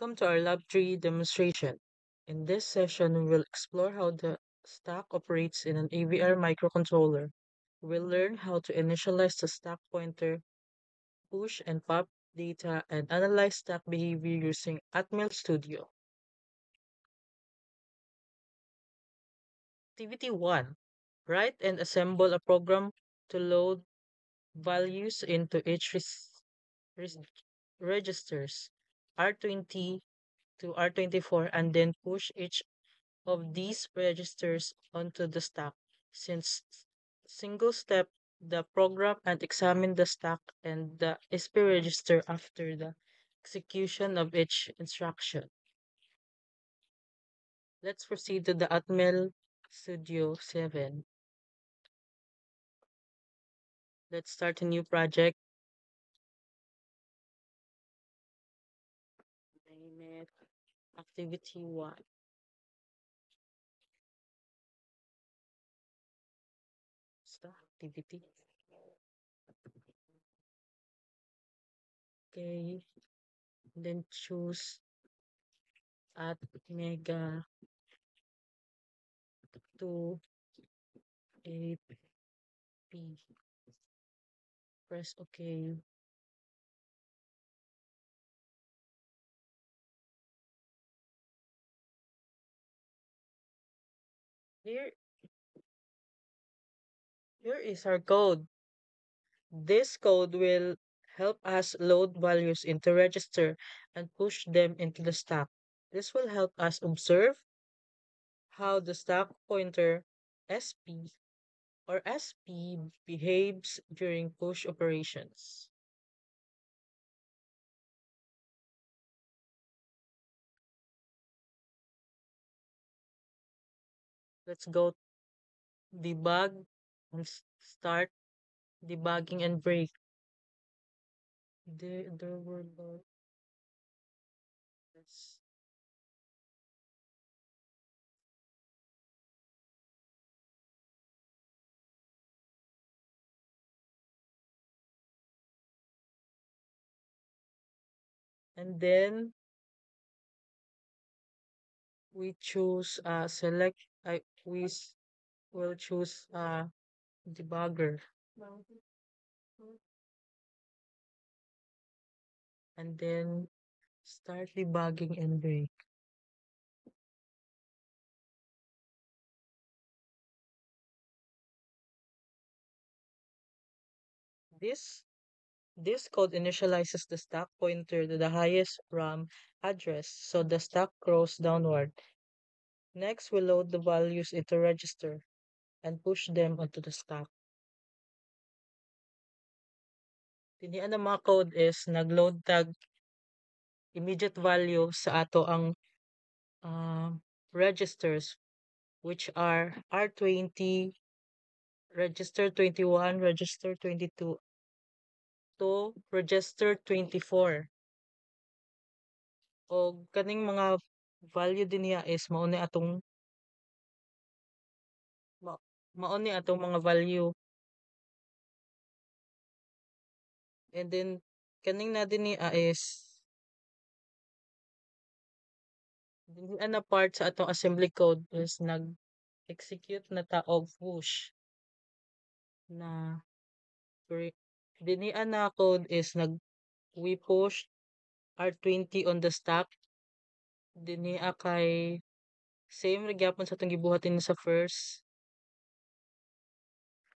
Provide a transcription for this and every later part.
Welcome to our Lab 3 demonstration. In this session, we will explore how the stack operates in an AVR microcontroller. We'll learn how to initialize the stack pointer, push and pop data, and analyze stack behavior using Atmel Studio. Activity 1. Write and assemble a program to load values into each res- registers R20 to R24 and then push each of these registers onto the stack. Since single step the program and examine the stack and the SP register after the execution of each instruction. Let's proceed to the Atmel Studio 7. Let's start a new project. Name it Activity 1. Stack activity. Okay. Then choose at Mega 2 AP. Press OK. Here, here is our code. This code will help us load values into register and push them into the stack. This will help us observe how the stack pointer SP or SP behaves during push operations. Let's go debug and start debugging and break. There were no. Let's and then we choose select I will choose debugger and then start debugging and break. This this code initializes the stack pointer to the highest RAM address, so the stack grows downward. Next, we load the values into register and push them onto the stack. Tinian ng mga code is nagload tag immediate value sa ato ang registers, which are R20, register 21, register 22 to register 24. O kaning mga value din niya is ma, mao atong mga value. And then kaning na din niya is din na part sa atong assembly code is nag-execute na ta og push na dinian na code is we push R20 on the stack dinia kay same ra gyapon sa atong gibuhatin sa first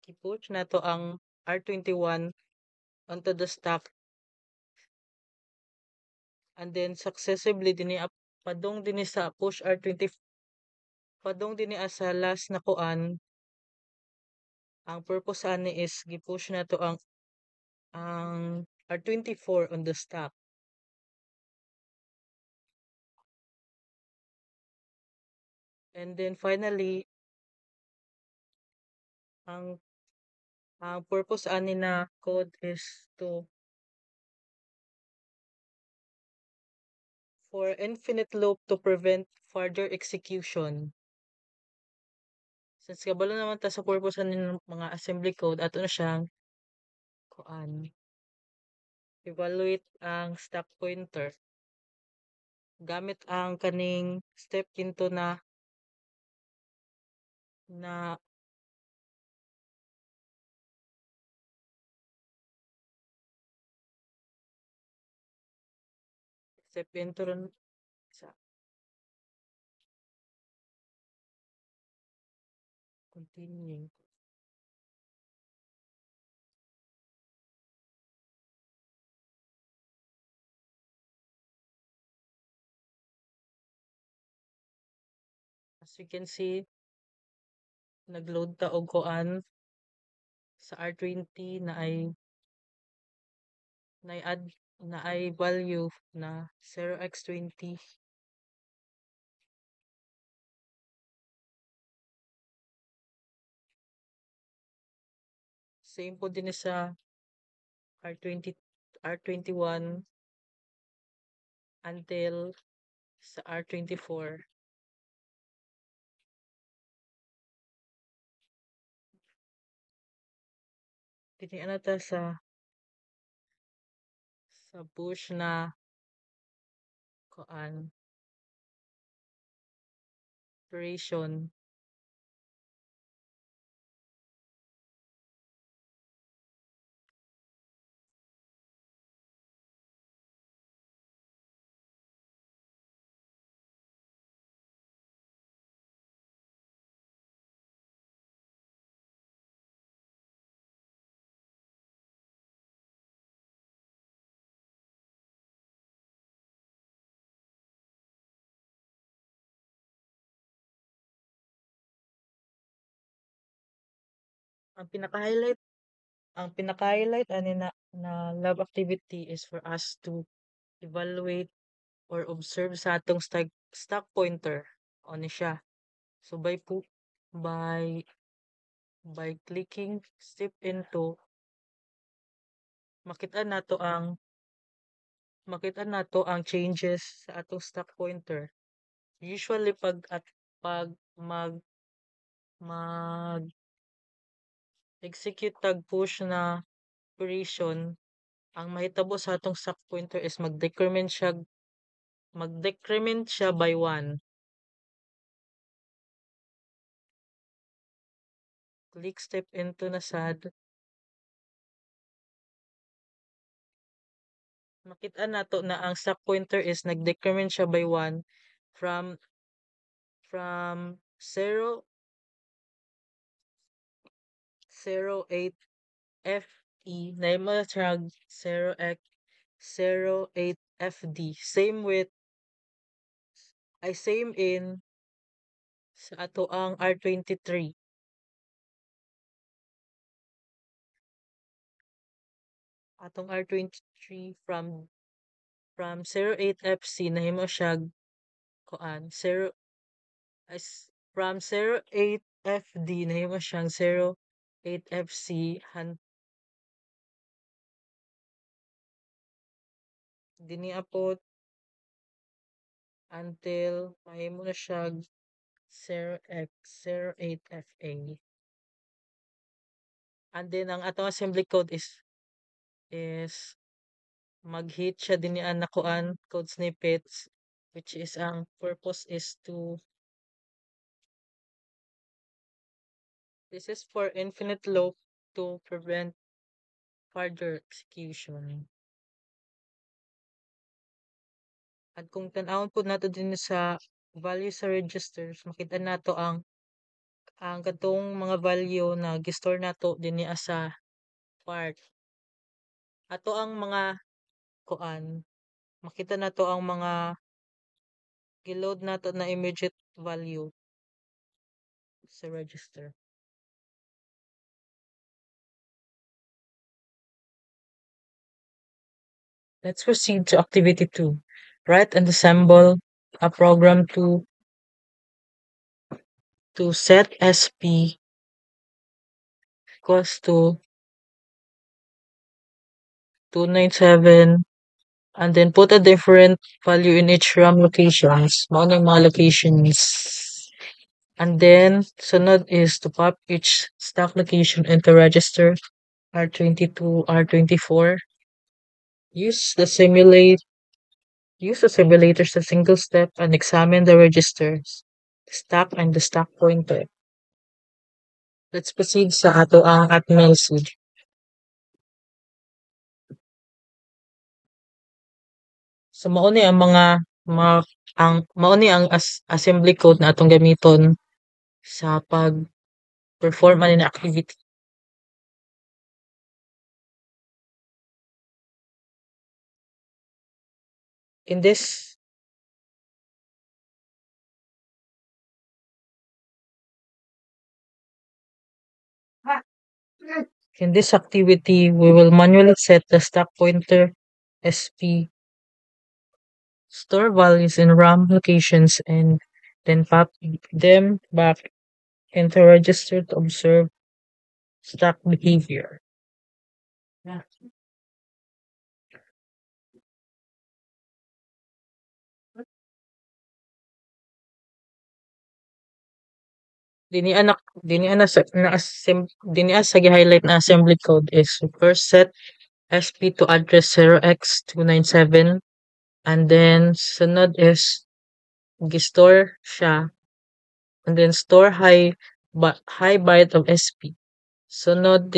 i-push nato ang R21 onto the stack and then successively padong dinhi sa push R20 padong dinhi sa last na kuan ang purpose ani is gi-push nato ang R24 on the stack. And then finally ang ang purpose ani na code is to for infinite loop to prevent further execution. Since kabalo naman ta sa purpose ng mga assembly code ato na siyang kuan evaluate ang stack pointer. gamit ang kaning step into na step into ron sa continuing. As you can see, nagload ta og kuan sa R20 na ay na ay value na 0x20. Same po din sa R20 R21 until sa R24. Tinian na ta sa push na kuan operation. Ang pinaka-highlight ang pinaka-highlight ani na lab activity is for us to evaluate or observe sa atong stock pointer o ni siya. So by clicking step into makita nato ang changes sa atong stock pointer. Usually pag mag-execute tag push na operation, ang mahitabo sa atong stock pointer is mag-decrement siya by 1. Click step into na sad. Makita nato na ang stock pointer is nag-decrement siya by 1 from 0.08 FE nahimo siya 0.08 FD. Same in sa ato ang R23. Atong R23 from 0.8 FC nahimo siya kuan 0 as from 0.8 FD nahimo siyang 0.8 FC dinhi apod until mahimo na siya 0.8 FA. And then ang atong assembly code is mag-hit siya dinhi na kuan code snippets, which is ang purpose is this is for infinite loop to prevent further execution. At kung tan-awon po nato din sa value sa registers, makita nato ang katong mga value na gi-store nato dinhi sa part. Ato ang mga kuan, makita nato ang mga gi-load nato na immediate value sa register. Let's proceed to activity 2. Write and assemble a program to set SP equals to 297 and then put a different value in each RAM locations. Mao na yung mga locations. And then sunod is to pop each stock location into register R22, R24. Use the Use the simulator sa single step and examine the registers, stack and the stack pointer. Let's proceed sa ato ang atmel seed. So mao ni ang mga ang mao ni ang assembly code na atong gamiton sa pag-perform ani na activity. In this in this activity, we will manually set the stack pointer SP, store values in RAM locations, and then pop them back into register to observe stack behavior. Dini ana sa na dini sa gi-highlight na assembly code is first set SP to address 0x297 and then sunod is gi-store siya and then store high byte of SP. Sunod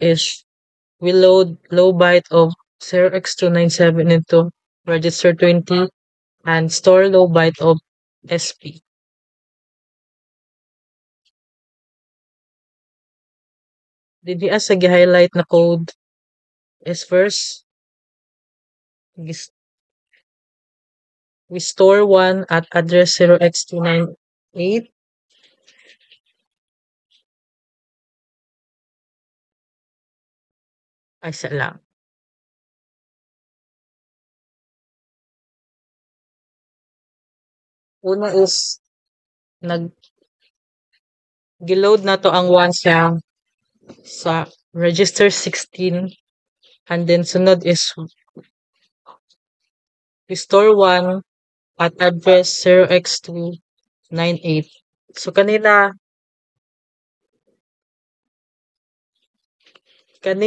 is we load low byte of 0x297 into register 20 and store low byte of SP. Didi sa gi-highlight na code is first we store one at address 0x298 ay isa lang. Una is nag giload na to ang one sa register 16 and then sunod is we store one at address 0x298. So kanina na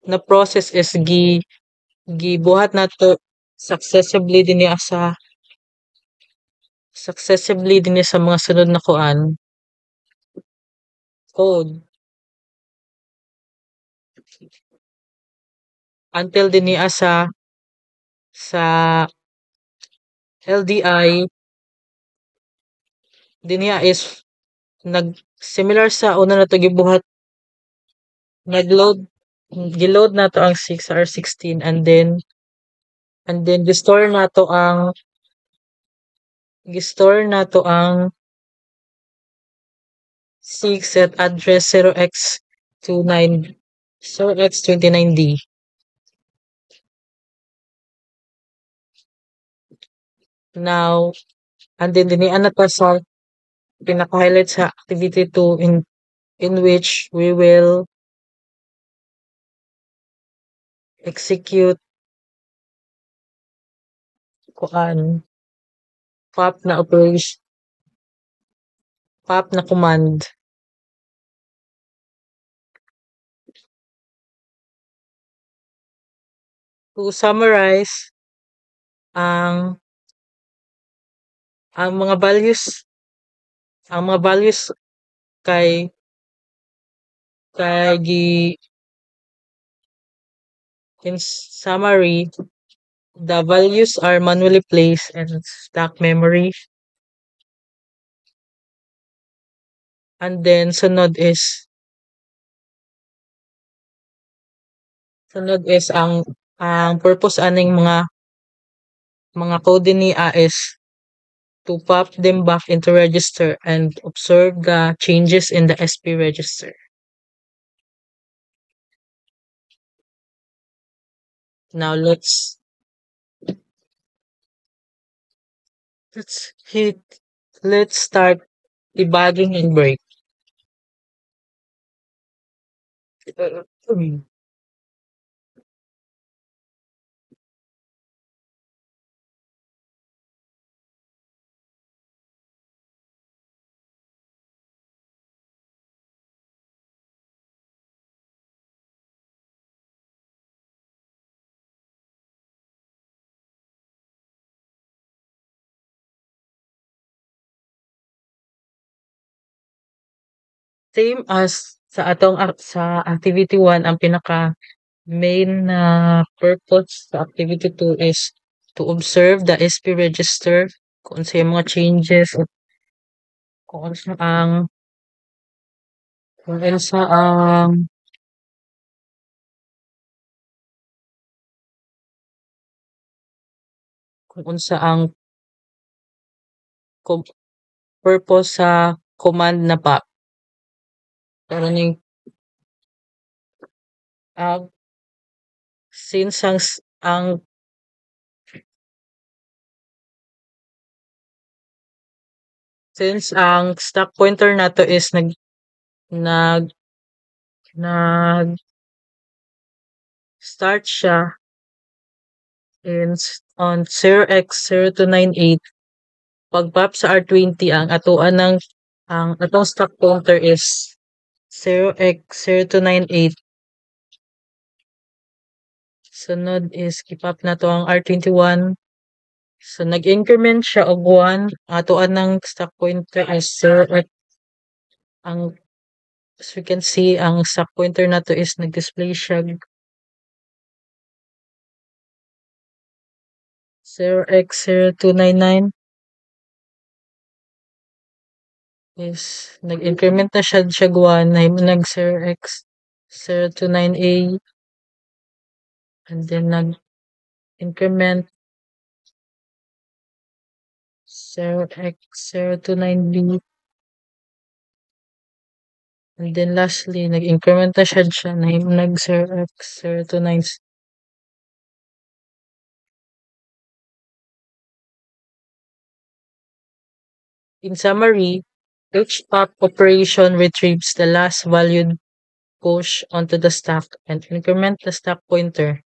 na process is gibuhat nato successively dinhi sa mga sunod na kuan code until dinhi sa LDI dinhi is nag similar sa una nato gibuhat nagload giload nato ang 6R16 and then gi-store nato ang 6 at address 0x29D. Now, and then dinian na ta sa pinaka-highlight sa activity 2 in which we will execute kuan pop na command. To summarize ang ang mga values kay gi in summary, the values are manually placed in stack memory. And then sunod is ang purpose aning mga code niya is to pop them back into register and observe the changes in the SP register. Now let's start debugging and break. Same as sa atong sa activity 1 ang pinaka main na purpose sa activity 2 is to observe the SP register kung sa mga changes o kung unsa ang kung unsa ang kung unsa ang com purpose sa command na pa pero ning ang since ang since ang stack pointer nato is nag nag-start siya on 0x0298 pag-pop sa R20 ang atoan ng ang atong stock pointer is 0x0298 sunod is i-pop nato ang R21 so nag-increment siya og 1 atoan ng stock pointer is 0x ang as we can see ang stock pointer nato is nag-display siya 0x0299 is nag-increment na siya 1 nag 0x029A and then nag-increment 0x029B and then lastly nag-increment na siya nag 0x029. In summary, each pop operation retrieves the last valued push onto the stack and increment the stack pointer.